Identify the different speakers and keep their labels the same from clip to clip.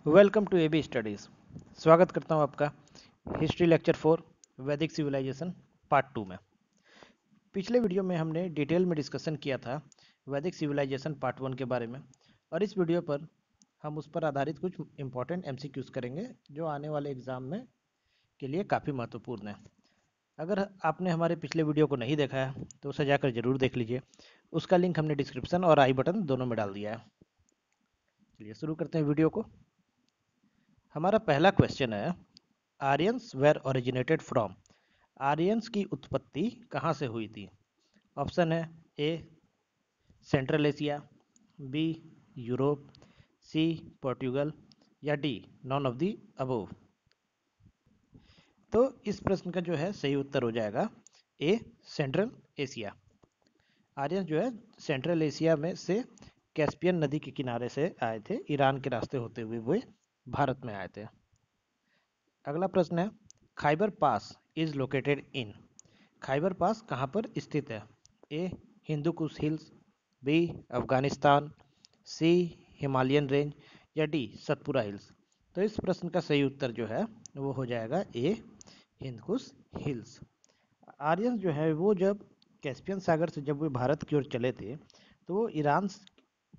Speaker 1: Welcome to AB studies. स्वागत करता हूं आपका हिस्ट्री लेक्चर 4 वैदिक सिविलाइजेशन पार्ट 2 में। पिछले वीडियो में हमने डिटेल में डिस्कशन किया था वैदिक सिविलाइजेशन पार्ट 1 के बारे में, और इस वीडियो पर हम उस पर आधारित कुछ इंपॉर्टेंट एमसीक्यूज करेंगे जो आने वाले एग्जाम में के लिए काफ़ी महत्वपूर्ण है। अगर आपने हमारे पिछले वीडियो को नहीं देखा है तो उसे जाकर जरूर देख लीजिए। उसका लिंक हमने डिस्क्रिप्शन और आई बटन दोनों में डाल दिया है। चलिए शुरू करते हैं वीडियो को। हमारा पहला क्वेश्चन है, Aryans were originated from. Aryans की उत्पत्ति कहाँ से हुई थी? ऑप्शन है A central Asia, B Europe, C Portugal या D none of the above. तो इस प्रश्न का जो है सही उत्तर हो जाएगा ए सेंट्रल एशिया। आर्यंस जो है सेंट्रल एशिया में से कैस्पियन नदी के किनारे से आए थे, ईरान के रास्ते होते हुए वो भारत में आए थे। अगला प्रश्न है, खाइबर पास इज लोकेटेड इन। खाइबर पास कहाँ पर स्थित है? ए हिंदू कुश हिल्स, बी अफगानिस्तान, सी हिमालयन रेंज या डी सतपुरा हिल्स। तो इस प्रश्न का सही उत्तर जो है वो हो जाएगा ए हिंदकुश हिल्स। आर्यन जो है वो जब कैस्पियन सागर से जब वो भारत की ओर चले थे तो वो ईरान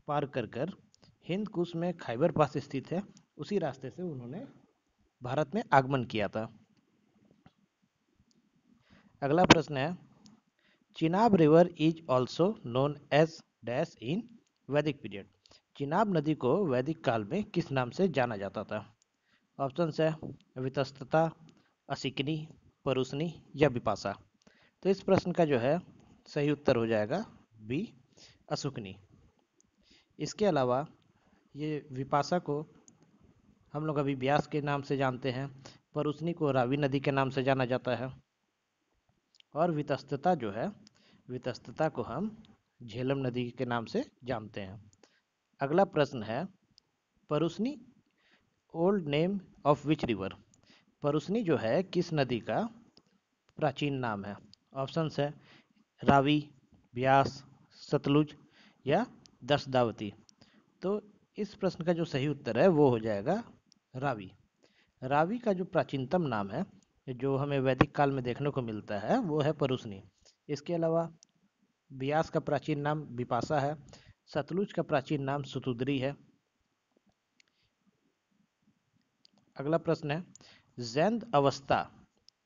Speaker 1: पार कर कर हिंद कुश में खाइबर पास स्थित है, उसी रास्ते से उन्होंने भारत में आगमन किया था। अगला प्रश्न है, Chenab river is also known as dash in Vedic period. Chenab नदी को वैदिक काल में किस नाम से जाना जाता था? ऑप्शन है वितस्तता, असिकनी, परुसनी या विपासा। तो इस प्रश्न का जो है सही उत्तर हो जाएगा बी असुकनी। इसके अलावा ये विपासा को हम लोग अभी ब्यास के नाम से जानते हैं, परुसनी को रावी नदी के नाम से जाना जाता है, और वितस्तता जो है वितस्तता को हम झेलम नदी के नाम से जानते हैं। अगला प्रश्न है, Parushni old name of which river. Parushni जो है किस नदी का प्राचीन नाम है? ऑप्शन है रावी, ब्यास, सतलुज या दशदावती। तो इस प्रश्न का जो सही उत्तर है वो हो जाएगा रावी। रावी का जो प्राचीनतम नाम है जो हमें वैदिक काल में देखने को मिलता है वो है परुसनी। इसके अलावा ब्यास का प्राचीन नाम विपासा है, सतलुज का प्राचीन नाम सुतुद्री है। अगला प्रश्न है, Zend Avesta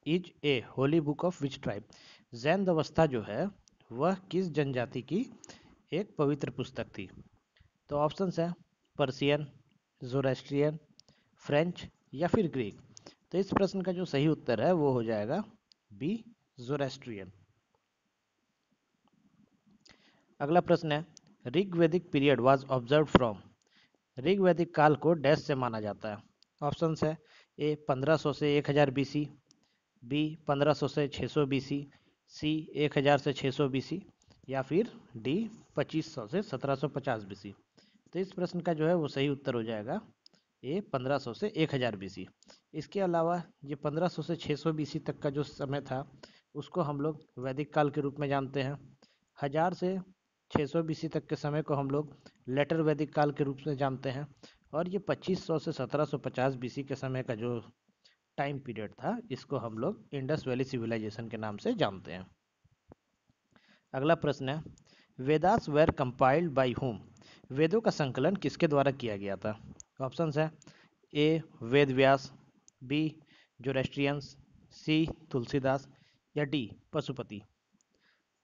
Speaker 1: is a holy book of which tribe. Zend Avesta जो है वह किस जनजाति की एक पवित्र पुस्तक थी? तो ऑप्शंस है पर्शियन, जोरेस्ट्रियन, फ्रेंच या फिर ग्रीक। तो इस प्रश्न का जो सही उत्तर है वो हो जाएगा बी जोरेस्ट्रियन। अगला प्रश्न है, ऋग्वैदिक पीरियड वाज ऑब्जर्व फ्रॉम। ऋग्वैदिक काल को डैश से माना जाता है? ऑप्शंस है ए 1500 से 1000 बीसी, बी 1500 से 600 बीसी, सी 1000 से 600 बीसी या फिर डी 2500 से 1750 बीसी। तो इस प्रश्न का जो है वो सही उत्तर हो जाएगा ए 1500 से 1000 बीसी। इसके अलावा ये 1500 से 600 बीसी तक का जो समय था उसको हम लोग वैदिक काल के रूप में जानते हैं। 1000 से 600 बीसी तक के समय को हम लोग लेटर वैदिक काल के रूप में जानते हैं, और ये 2500 से 1750 बीसी के समय का जो टाइम पीरियड था इसको हम लोग इंडस वैली सिविलाइजेशन के नाम से जानते हैं। अगला प्रश्न है, Vedas where compiled by whom. वेदों का संकलन किसके द्वारा किया गया था? ऑप्शंस है ए वेद व्यास, बी जोरेस्ट्रियंस, सी तुलसीदास या डी पशुपति।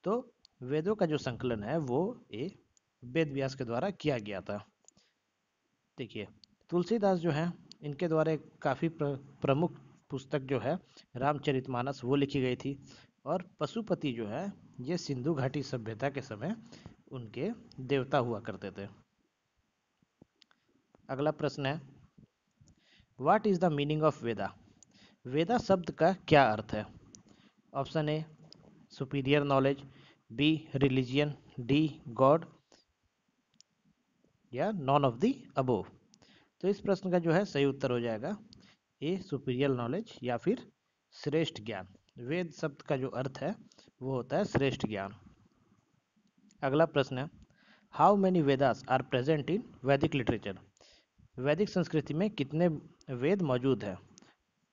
Speaker 1: तो वेदों का जो संकलन है वो ए वेद व्यास के द्वारा किया गया था। देखिए तुलसीदास जो है इनके द्वारा एक काफ़ी प्रमुख पुस्तक जो है रामचरितमानस वो लिखी गई थी, और पशुपति जो है ये सिंधु घाटी सभ्यता के समय उनके देवता हुआ करते थे। अगला प्रश्न है, what is the meaning of Veda. Veda शब्द का क्या अर्थ है? Option A superior knowledge, B religion, D god या नॉन ऑफ द अबोव। तो इस प्रश्न का जो है सही उत्तर हो जाएगा ए सुपीरियर नॉलेज या फिर श्रेष्ठ ज्ञान। वेद शब्द का जो अर्थ है वो होता है श्रेष्ठ ज्ञान। अगला प्रश्न है, how many Vedas are present in Vedic literature. वैदिक संस्कृति में कितने वेद मौजूद है?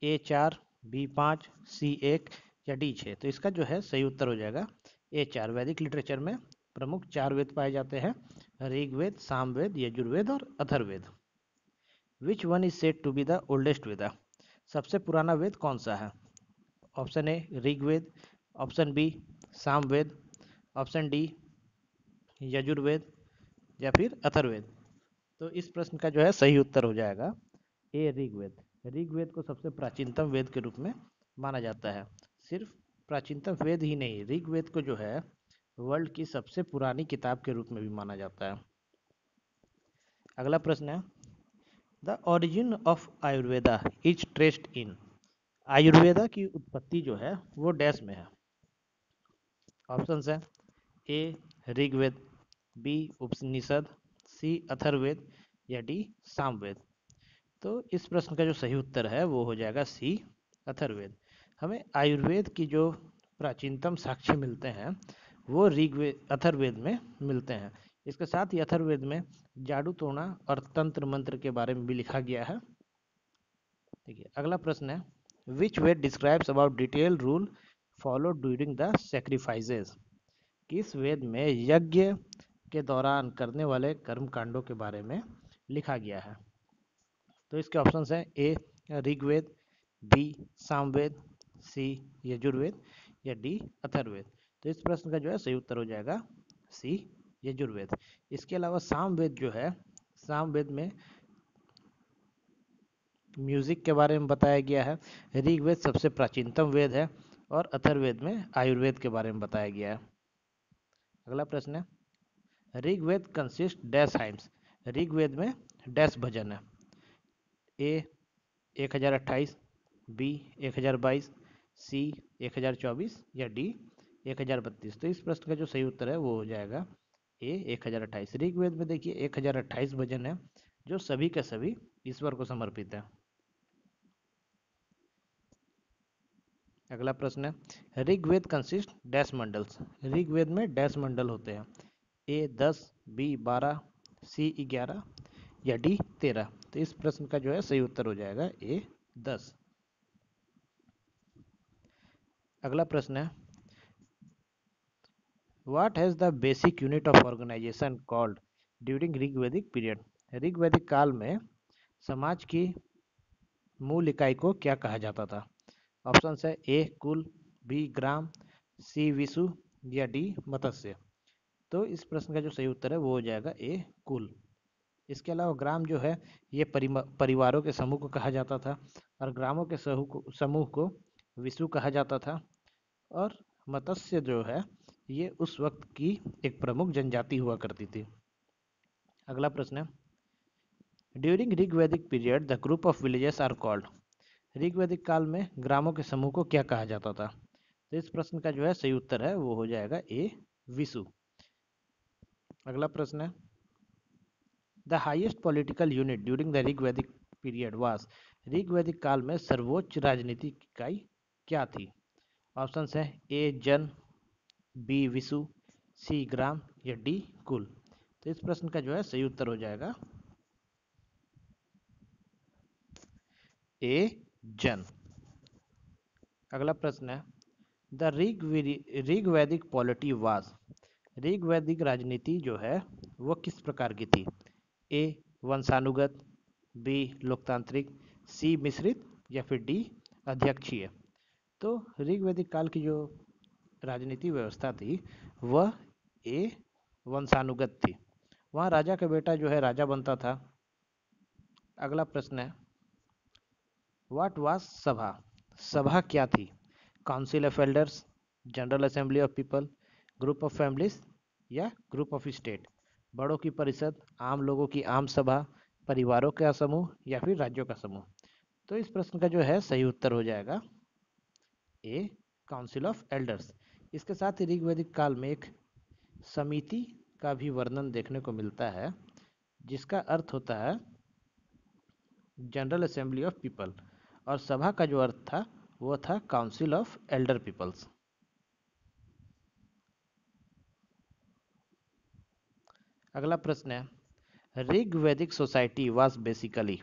Speaker 1: A4, B5, C1 या D6? तो इसका जो है सही उत्तर हो जाएगा A4। वैदिक लिटरेचर में प्रमुख 4 वेद पाए जाते हैं: ऋग्वेद, सामवेद, यजुर्वेद और Atharvaveda. Which one is said to be the oldest Veda? सबसे पुराना वेद कौन सा है? Option A Rigveda, option B Samaveda, option D Yajurveda या फिर अथर्ववेद। तो इस प्रश्न का जो है सही उत्तर हो जाएगा ए ऋग्वेद। ऋग्वेद को सबसे प्राचीनतम वेद के रूप में माना जाता है। सिर्फ प्राचीनतम वेद ही नहीं, ऋग्वेद को जो है वर्ल्ड की सबसे पुरानी किताब के रूप में भी माना जाता है। अगला प्रश्न है, the origin of Ayurveda is traced in? Ayurveda की उत्पत्ति जो है वो डैश में है? ऑप्शन है ए ऋग्वेद, बी उपनिषद, सी अथर्ववेद या डी सामवेद। तो इस प्रश्न का जो सही उत्तर है वो हो जाएगा सी अथर्ववेद। हमें आयुर्वेद की जो प्राचीनतम साक्ष्य मिलते हैं वो ऋग्वेद अथर्ववेद में मिलते हैं। इसके साथ ही अथर्ववेद में जादू टोना और तंत्र मंत्र के बारे में भी लिखा गया है। देखिए अगला प्रश्न है, which Veda describes about detail rule follow during the sacrifices? किस वेद में यज्ञ के दौरान करने वाले कर्म कांडों के बारे में लिखा गया है? तो इसके ऑप्शंस हैं ए ऋग्वेद, बी सामवेद, सी यजुर्वेद या डी अथर्ववेद। तो इस प्रश्न का जो है सही उत्तर हो जाएगा सी यजुर्वेद। इसके अलावा सामवेद जो है, सामवेद में म्यूजिक के बारे में बताया गया है। ऋग्वेद सबसे प्राचीनतम वेद है और अथर्ववेद में आयुर्वेद के बारे में बताया गया है। अगला प्रश्न है, Rigveda consist dash hymns? Rigveda में डैश भजन है? ए 1028, बी 1022, सी 1024 या डी 1032। तो इस प्रश्न का जो सही उत्तर है वो हो जाएगा ए 1028। ऋग्वेद में देखिए 1028 भजन है जो सभी के सभी ईश्वर को समर्पित है। अगला प्रश्न है, ऋग्वेद कंसिस्ट डैश मंडल्स? ऋग्वेद में डैश मंडल होते हैं? ए 10, बी 12, सी 11 या डी 13। तो इस प्रश्न का जो है सही उत्तर हो जाएगा ए 10। अगला प्रश्न है, what has the basic unit of organisation called during Rigvedic period? Rigvedic काल में समाज की मूल इकाई को क्या कहा जाता था? ऑप्शन है ए कुल, बी ग्राम, सी विसु या डी मत्स्य। तो इस प्रश्न का जो सही उत्तर है वो हो जाएगा ए कुल। इसके अलावा ग्राम जो है ये परिवारों के समूह को कहा जाता था और ग्रामों के समूह को विसु कहा जाता था। और मत्स्य जो है ये उस वक्त की एक प्रमुख जनजाति हुआ करती थी। अगला प्रश्न है, during Rigvedic period the group of villages are called? Rigvedic काल में ग्रामों के समूह को क्या कहा जाता था? तो इस प्रश्न का जो है सही उत्तर है वो हो जाएगा ए विसु। अगला प्रश्न है, the highest political unit during the Rigvedic period was? Rigvedic काल में सर्वोच्च राजनीतिक इकाई क्या थी? ऑप्शन है ए जन, बी विसु, सी ग्राम या डी कुल। तो इस प्रश्न का जो है सही उत्तर हो जाएगा ए जन। अगला प्रश्न है, द ऋग्वैदिक पॉलिटी वाज? ऋग्वैदिक राजनीति जो है वो किस प्रकार की थी? ए वंशानुगत, बी लोकतांत्रिक, सी मिश्रित या फिर डी अध्यक्षीय। तो ऋग्वैदिक काल की जो राजनीति व्यवस्था थी वह ए वंशानुगत थी। वहाँ राजा का बेटा जो है राजा बनता था। अगला प्रश्न है, व्हाट वाज सभा? सभा क्या थी? Council of elders, general assembly of people, group of families या ग्रुप ऑफ स्टेट? बड़ों की परिषद, आम लोगों की आम सभा, परिवारों का समूह या फिर राज्यों का समूह? तो इस प्रश्न का जो है सही उत्तर हो जाएगा ए काउंसिल ऑफ एल्डर्स। इसके साथ ही ऋग्वैदिक काल में एक समिति का भी वर्णन देखने को मिलता है जिसका अर्थ होता है जनरल असेंबली ऑफ पीपल, और सभा का जो अर्थ था वो था काउंसिल ऑफ एल्डर पीपल्स। अगला प्रश्न है, ऋग्वैदिक सोसाइटी वाज बेसिकली,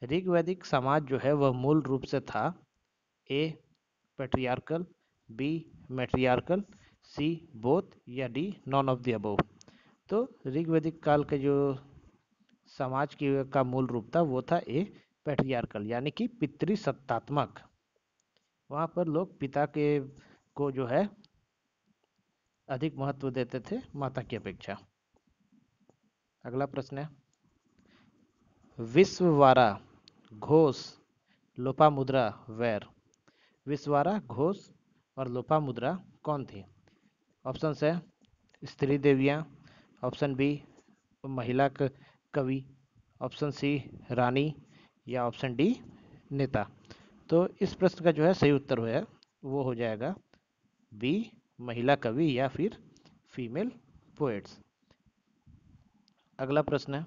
Speaker 1: ऋग्वैदिक समाज जो है वह मूल रूप से था ए पेट्रियार्कल, बी मैट्रियार्कल, सी बोथ, या D none of the above. तो ऋग्वैदिक काल के जो समाज की का मूल रूप था वो था ए पैट्रियार्कल, यानी कि पितृसत्तात्मक। वहाँ पर लोग पिता के को जो है अधिक महत्व देते थे माता की अपेक्षा। अगला प्रश्न है, विश्ववारा, घोष, लोपामुद्रा वेर। विश्ववारा, घोष और लोपामुद्रा कौन थी? ऑप्शन है स्त्री देवियाँ, ऑप्शन बी महिला कवि, ऑप्शन सी रानी, या ऑप्शन डी नेता। तो इस प्रश्न का जो है सही उत्तर है वो हो जाएगा बी महिला कवि या फिर फीमेल पोएट्स। अगला प्रश्न है,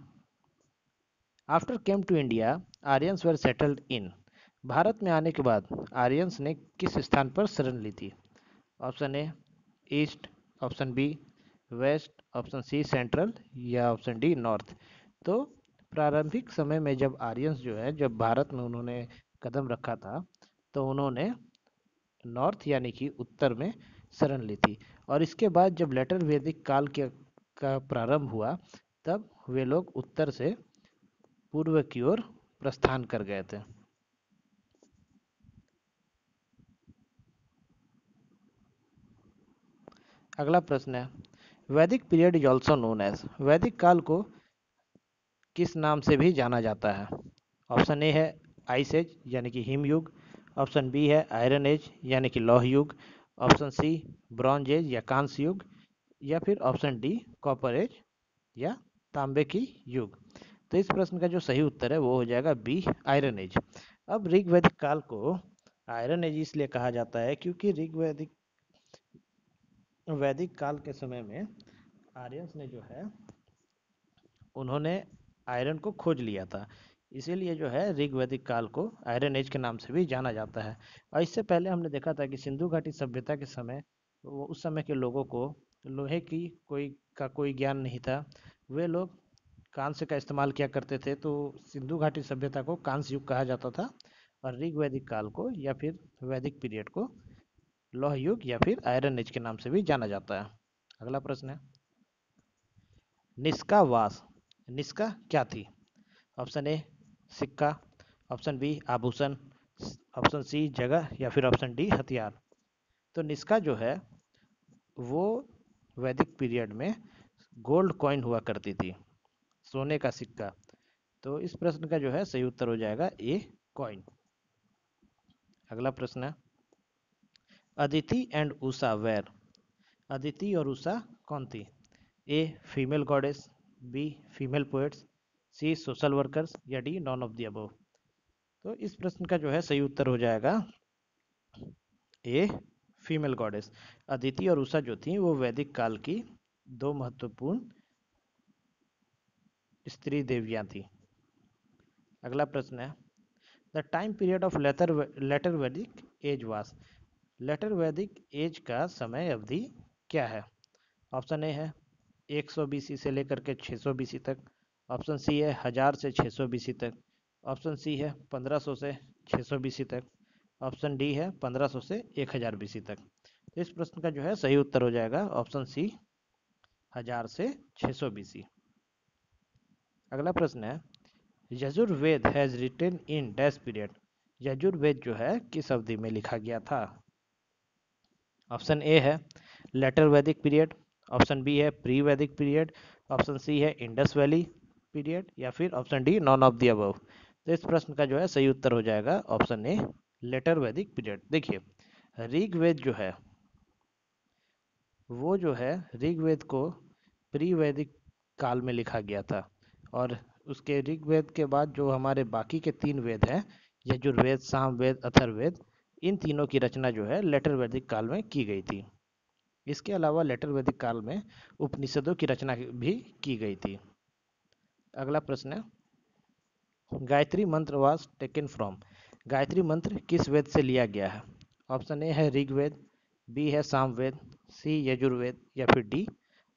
Speaker 1: after came to India Aryans were settled in. Bharat में आने के बाद आर्यंस ने किस स्थान पर शरण ली थी? Option A east, option B west, option C central, या ऑप्शन डी नॉर्थ। तो प्रारंभिक समय में जब आर्यंस जो है जब भारत में उन्होंने कदम रखा था तो उन्होंने नॉर्थ यानी कि उत्तर में शरण ली थी, और इसके बाद जब लेटर वैदिक काल के का प्रारंभ हुआ तब वे लोग उत्तर से पूर्व की ओर प्रस्थान कर गए थे। अगला प्रश्न है, Vedic period is also known as. वैदिक काल को किस नाम से भी जाना जाता है? ऑप्शन ए है आइस एज यानी कि हिम युग, ऑप्शन बी है आयरन एज यानी कि लौह युग, ऑप्शन सी ब्रॉन्ज एज या कांस्य युग, या फिर ऑप्शन डी कॉपर एज या तांबे की युग। तो इस प्रश्न का जो सही उत्तर है वो हो जाएगा बी आयरन एज। अब ऋग्वैदिक काल को आयरन एज इसलिए कहा जाता है क्योंकि ऋग्वैदिक वैदिक काल के समय में आर्यंस ने जो है उन्होंने आयरन को खोज लिया था, इसीलिए जो है ऋग्वैदिक काल को आयरन एज के नाम से भी जाना जाता है। और इससे पहले हमने देखा था कि सिंधु घाटी सभ्यता के समय वो उस समय के लोगों को लोहे की कोई ज्ञान नहीं था। वे लोग कांस्य का इस्तेमाल किया करते थे, तो सिंधु घाटी सभ्यता को कांस्य युग कहा जाता था, और ऋग्वैदिक काल को या फिर वैदिक पीरियड को लौह युग या फिर आयरन एज के नाम से भी जाना जाता है। अगला प्रश्न है, निष्का वास, निष्का क्या थी? ऑप्शन ए सिक्का, ऑप्शन बी आभूषण, ऑप्शन सी जगह, या फिर ऑप्शन डी हथियार। तो निष्का जो है वो वैदिक पीरियड में गोल्ड कॉइन हुआ करती थी, सोने का सिक्का। तो इस प्रश्न का जो है सही उत्तर हो जाएगा ए कॉइन। अगला प्रश्न है, अदिति एंड उषा वेर। अदिति और उषा कौन थी? A female goddess, B female poets, C social workers, या D none of the above. तो इस प्रश्न का जो है सही उत्तर हो जाएगा ए फीमेल गॉडेस। अदिति और उषा जो थी वो वैदिक काल की दो महत्वपूर्ण स्त्री देवियां थी। अगला प्रश्न है, the time period of later Vedic age was. Later Vedic age का समय अवधि क्या है? ऑप्शन ए है 100 बीसी से लेकर के 600 बीसी तक, ऑप्शन सी है 1000 से 600 बीसी तक, ऑप्शन सी है 1500 से 600 बीसी तक, ऑप्शन डी है 1500 से 1000 बीसी तक। तो इस प्रश्न का जो है सही उत्तर हो जाएगा ऑप्शन सी 1000 से 600 बीसी। अगला प्रश्न है, Yajurveda has written in dash period. Yajurveda जो है किस अवधि में लिखा गया था? ऑप्शन ए है लेटर वैदिक पीरियड, ऑप्शन बी है प्री वैदिक पीरियड, ऑप्शन सी है इंडस वैली पीरियड, या फिर option D none of the above. तो इस प्रश्न का जो है सही उत्तर हो जाएगा ऑप्शन ए लेटर वैदिक पीरियड। देखिए ऋग्वेद जो है वो जो है ऋग्वेद को प्री वैदिक काल में लिखा गया था, और उसके ऋग्वेद के बाद जो हमारे बाकी के तीन वेद हैं यजुर्वेद, सामवेद, अथर्ववेद, इन तीनों की रचना जो है लेटर वैदिक काल में की गई थी। इसके अलावा लेटर वैदिक काल में उपनिषदों की रचना भी की गई थी। अगला प्रश्न है, गायत्री मंत्र वाज टेकन फ्रॉम। गायत्री मंत्र किस वेद से लिया गया है? ऑप्शन ए है ऋग्वेद, बी है सामवेद, सी यजुर्वेद, या फिर डी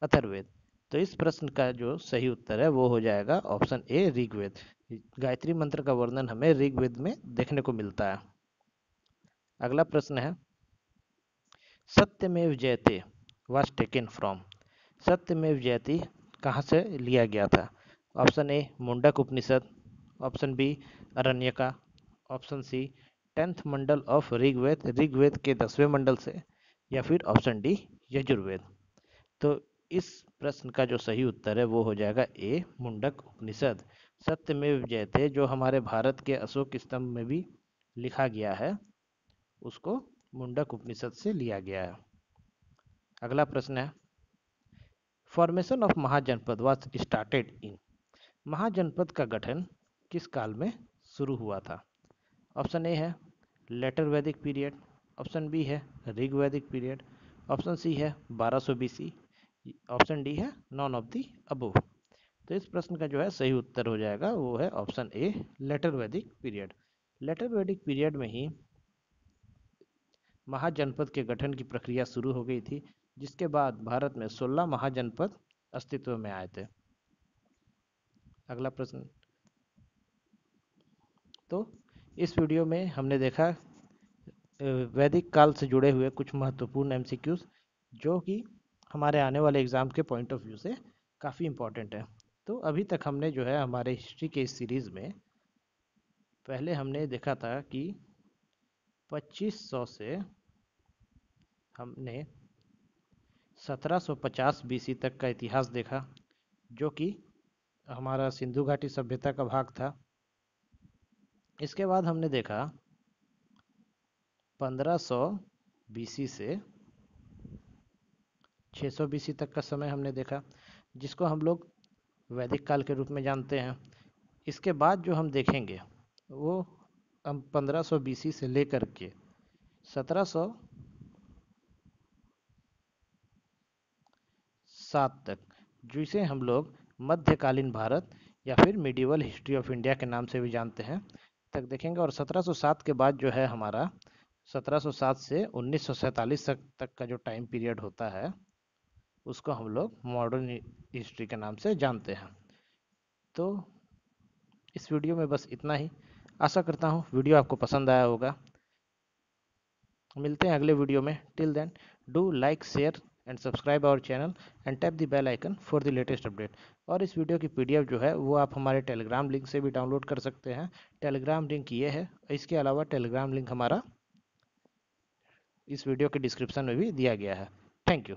Speaker 1: अथर्ववेद। तो इस प्रश्न का जो सही उत्तर है वो हो जाएगा ऑप्शन ए ऋग्वेद। गायत्री मंत्र का वर्णन हमें ऋग्वेद में देखने को मिलता है। अगला प्रश्न है सत्यमेव जयते वाज टेकन फ्रॉम। सत्यमेव जयते कहाँ से लिया गया था? Option A Mundaka Upanishad, option B Aranyaka, option C 10th Mandala of Rigveda, Rigveda के 10वें मंडल से, या फिर ऑप्शन डी यजुर्वेद। तो इस प्रश्न का जो सही उत्तर है वो हो जाएगा ए मुंडक उपनिषद। सत्यमेव जयते जो हमारे भारत के अशोक स्तंभ में भी लिखा गया है उसको मुंडक उपनिषद से लिया गया है। अगला प्रश्न है formation of Mahajanapada was started in. Mahajanapada का गठन किस काल में शुरू हुआ था? ऑप्शन ए है लेटर वैदिक पीरियड, ऑप्शन बी है ऋग वैदिक पीरियड, ऑप्शन सी है 1200 बीसी, ऑप्शन डी है नॉन ऑफ दी अबोव। तो इस प्रश्न का जो है सही उत्तर हो जाएगा वो है ऑप्शन ए लेटर वैदिक पीरियड। लेटर वैदिक पीरियड में ही महाजनपद के गठन की प्रक्रिया शुरू हो गई थी, जिसके बाद भारत में 16 महाजनपद अस्तित्व में आए थे। अगला प्रश्न, तो इस वीडियो में हमने देखा वैदिक काल से जुड़े हुए कुछ महत्वपूर्ण एमसीक्यूज जो कि हमारे आने वाले एग्जाम के पॉइंट ऑफ व्यू से काफ़ी इम्पोर्टेंट है। तो अभी तक हमने जो है हमारे हिस्ट्री के इस सीरीज़ में पहले हमने देखा था कि 2500 से हमने 1750 बीसी तक का इतिहास देखा, जो कि हमारा सिंधु घाटी सभ्यता का भाग था। इसके बाद हमने देखा 1500 बीसी से 600 बीसी तक का समय हमने देखा, जिसको हम लोग वैदिक काल के रूप में जानते हैं। इसके बाद जो हम देखेंगे वो हम 1500 बीसी से लेकर के 1707 तक, जिसे हम लोग मध्यकालीन भारत या फिर मिडिवल हिस्ट्री ऑफ इंडिया के नाम से भी जानते हैं, तक देखेंगे। और 1707 के बाद जो है हमारा 1707 से 1947 तक का जो टाइम पीरियड होता है उसको हम लोग मॉडर्न हिस्ट्री के नाम से जानते हैं। तो इस वीडियो में बस इतना ही। आशा करता हूँ वीडियो आपको पसंद आया होगा। मिलते हैं अगले वीडियो में। Till then do like share and subscribe our channel and tap the bell icon for the latest update. और इस वीडियो की पीडीएफ जो है वो आप हमारे टेलीग्राम लिंक से भी डाउनलोड कर सकते हैं। टेलीग्राम लिंक ये है, इसके अलावा टेलीग्राम लिंक हमारा इस वीडियो के डिस्क्रिप्शन में भी दिया गया है। Thank you.